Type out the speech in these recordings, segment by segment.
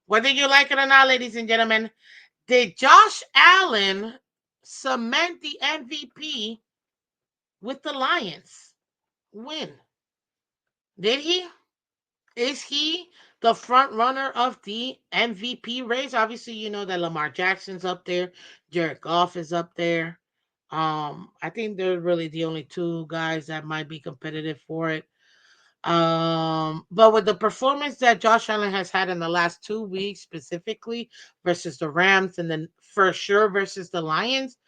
Whether you like it or not, ladies and gentlemen, did Josh Allen cement the MVP with the Lions? Win. Did he? Is he the front runner of the MVP race? Obviously, you know that Lamar Jackson's up there, Jared Goff is up there. I think they're really the only two guys that might be competitive for it. But with the performance that Josh Allen has had in the last 2 weeks, specifically versus the Rams, and then for sure versus the Lions,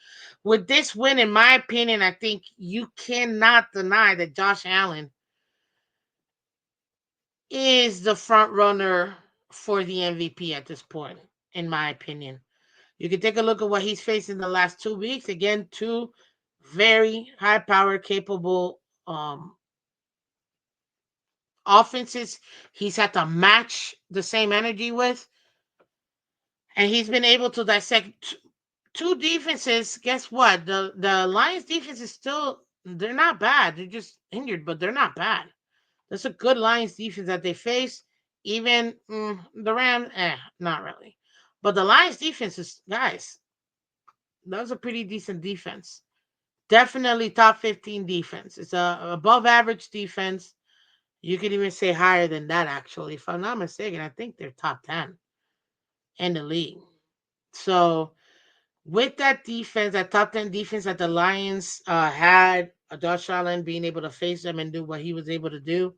with this win, in my opinion, I think you cannot deny that Josh Allen is the front runner for the MVP at this point, in my opinion. You can take a look at what he's faced in the last 2 weeks. Again, two very high power capable offenses he's had to match the same energy with. And he's been able to dissect two defenses. Guess what? The Lions defense is still, they're not bad. They're just injured, but they're not bad. That's a good Lions defense that they face. Even the Rams, not really. But the Lions defense is, guys, that was a pretty decent defense. Definitely top 15 defense. It's a above average defense. You could even say higher than that, actually. If I'm not mistaken, I think they're top 10 in the league. So with that defense, that top 10 defense that the Lions had, Josh Allen being able to face them and do what he was able to do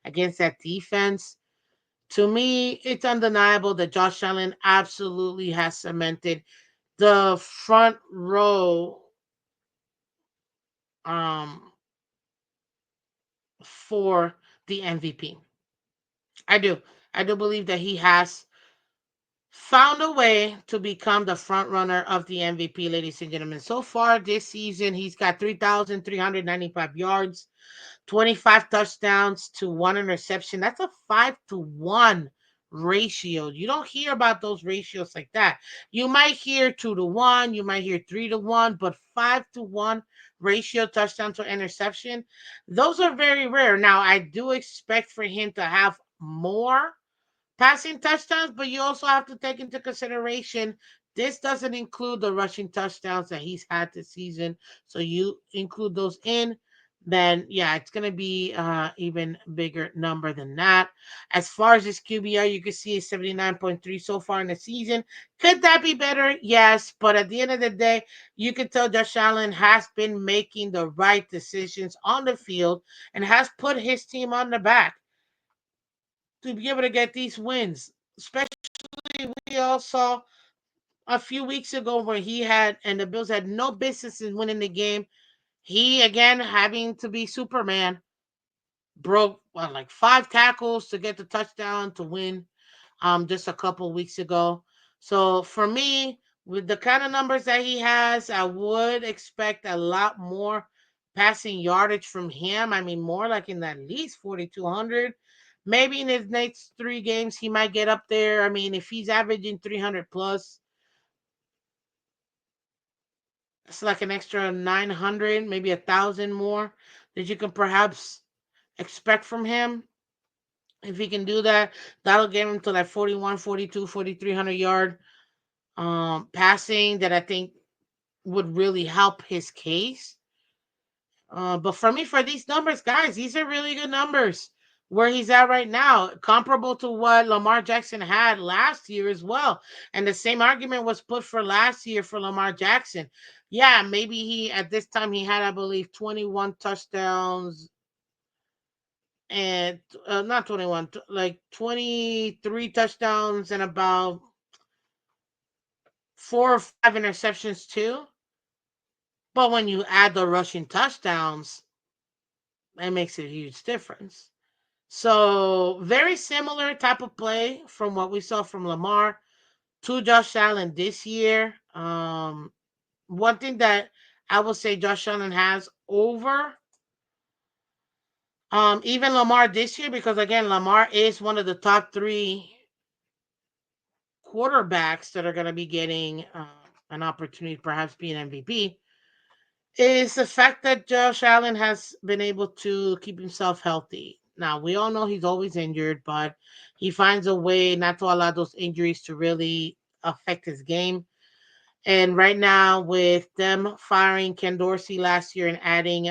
against that defense, to me, it's undeniable that Josh Allen absolutely has cemented the front row um, for the MVP. I do. I do believe that he has found a way to become the front runner of the MVP, ladies and gentlemen. So far this season, he's got 3,395 yards, 25 touchdowns to one interception. That's a 5-to-1 ratio. You don't hear about those ratios like that. You might hear 2-to-1, you might hear 3-to-1, but 5-to-1 ratio touchdown to interception, those are very rare. Now, I do expect for him to have more passing touchdowns, but you also have to take into consideration this doesn't include the rushing touchdowns that he's had this season. So you include those in, then yeah, it's gonna be even bigger number than that. As far as his QBR, you can see it's 79.3 so far in the season. Could that be better? Yes, but at the end of the day, you can tell Josh Allen has been making the right decisions on the field and has put his team on the back to be able to get these wins. Especially, we all saw a few weeks ago where he had, and the Bills had no business in winning the game. He, again, having to be Superman, broke like 5 tackles to get the touchdown to win just a couple weeks ago. So for me, with the kind of numbers that he has, I would expect a lot more passing yardage from him. I mean, more like in at least 4,200. Maybe in his next 3 games, he might get up there. I mean, if he's averaging 300 plus, it's like an extra 900, maybe 1,000 more that you can perhaps expect from him. If he can do that, that'll get him to like 41, 42, 4,300 yard passing that I think would really help his case. But for me, for these numbers, guys, these are really good numbers. Where he's at right now, comparable to what Lamar Jackson had last year as well. And the same argument was put for last year for Lamar Jackson. Yeah, maybe he at this time he had, I believe, 21 touchdowns and not 21, like 23 touchdowns and about 4 or 5 interceptions too. But when you add the rushing touchdowns, it makes a huge difference. So very similar type of play from what we saw from Lamar to Josh Allen this year. One thing that I will say Josh Allen has over even Lamar this year, because again, Lamar is one of the top 3 quarterbacks that are going to be getting an opportunity, perhaps be an MVP, is the fact that Josh Allen has been able to keep himself healthy. Now, we all know he's always injured, but he finds a way not to allow those injuries to really affect his game. And right now, with them firing Ken Dorsey last year and adding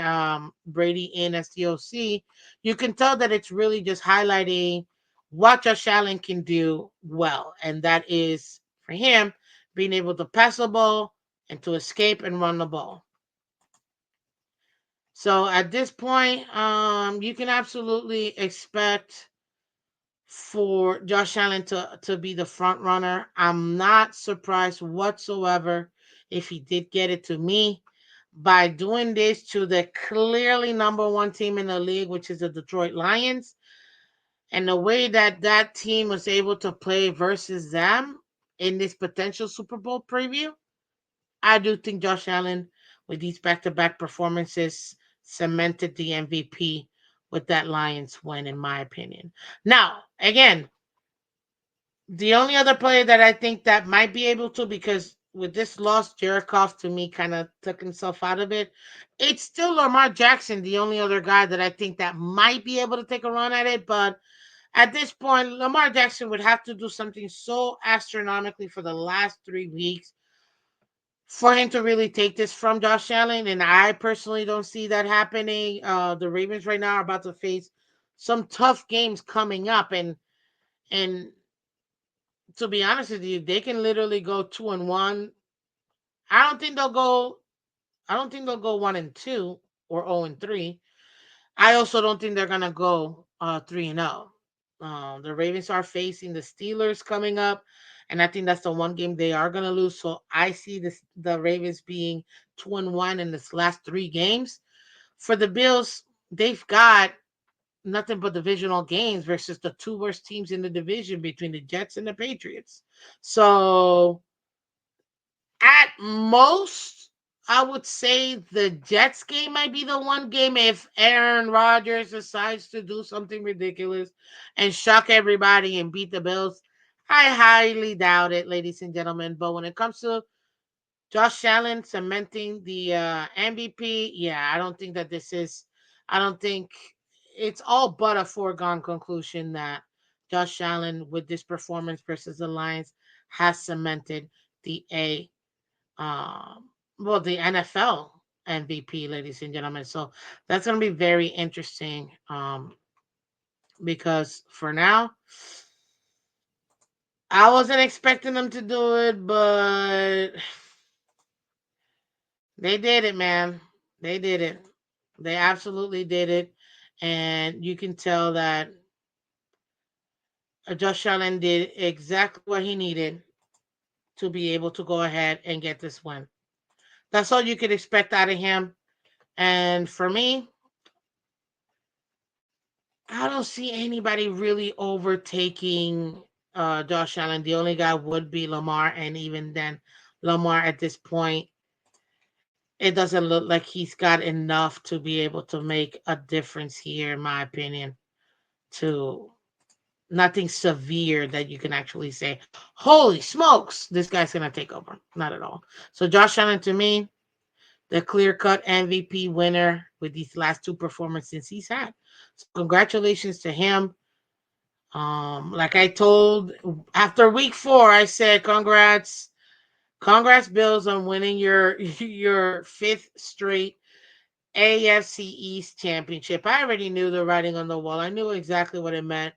Brady in as the OC, you can tell that it's really just highlighting what Josh Allen can do well. And that is, for him, being able to pass the ball and to escape and run the ball. So at this point, you can absolutely expect for Josh Allen to be the front runner. I'm not surprised whatsoever if he did get it. To me, by doing this to the clearly number one team in the league, which is the Detroit Lions, and the way that that team was able to play versus them in this potential Super Bowl preview, I do think Josh Allen, with these back-to-back performances, cemented the MVP with that Lions win, in my opinion. Now, again, the only other player that I think that might be able to, because with this loss, Jerichoff to me kind of took himself out of it. It's still Lamar Jackson, the only other guy that I think that might be able to take a run at it. But at this point, Lamar Jackson would have to do something so astronomically for the last 3 weeks for him to really take this from Josh Allen. And I personally don't see that happening. The Ravens right now are about to face some tough games coming up, and to be honest with you, they can literally go 2-1. I don't think they'll go. I don't think they'll go 1-2 or 0-3. I also don't think they're gonna go 3-0. The Ravens are facing the Steelers coming up, and I think that's the one game they are gonna lose. So I see the Ravens being 2-1 in this last 3 games. For the Bills, they've got nothing but divisional games versus the two worst teams in the division between the Jets and the Patriots. So at most, I would say the Jets game might be the one game if Aaron Rodgers decides to do something ridiculous and shock everybody and beat the Bills. I highly doubt it, ladies and gentlemen. But when it comes to Josh Allen cementing the MVP, yeah, I don't think that this is. I don't think it's all but a foregone conclusion that Josh Allen, with this performance versus the Lions, has cemented the the NFL MVP, ladies and gentlemen. So that's going to be very interesting because for now, I wasn't expecting them to do it, but they did it, man. They did it. They absolutely did it. And you can tell that Josh Allen did exactly what he needed to be able to go ahead and get this win. That's all you could expect out of him. And for me, I don't see anybody really overtaking Josh Allen. The only guy would be Lamar, and even then, Lamar at this point, it doesn't look like he's got enough to be able to make a difference here, in my opinion. To nothing severe that you can actually say, "Holy smokes, this guy's gonna take over." Not at all. So Josh Allen, to me, the clear-cut MVP winner with these last two performances he's had. So congratulations to him. Like I told after week 4, I said, congrats, Bills, on winning your your fifth straight AFC East championship. I already knew the writing on the wall. I knew exactly what it meant.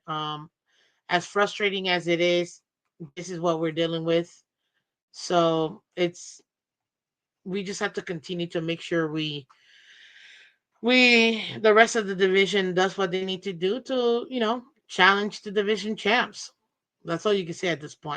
As frustrating as it is, this is what we're dealing with. So we just have to continue to make sure we the rest of the division does what they need to do to challenge the division champs. That's all you can say at this point.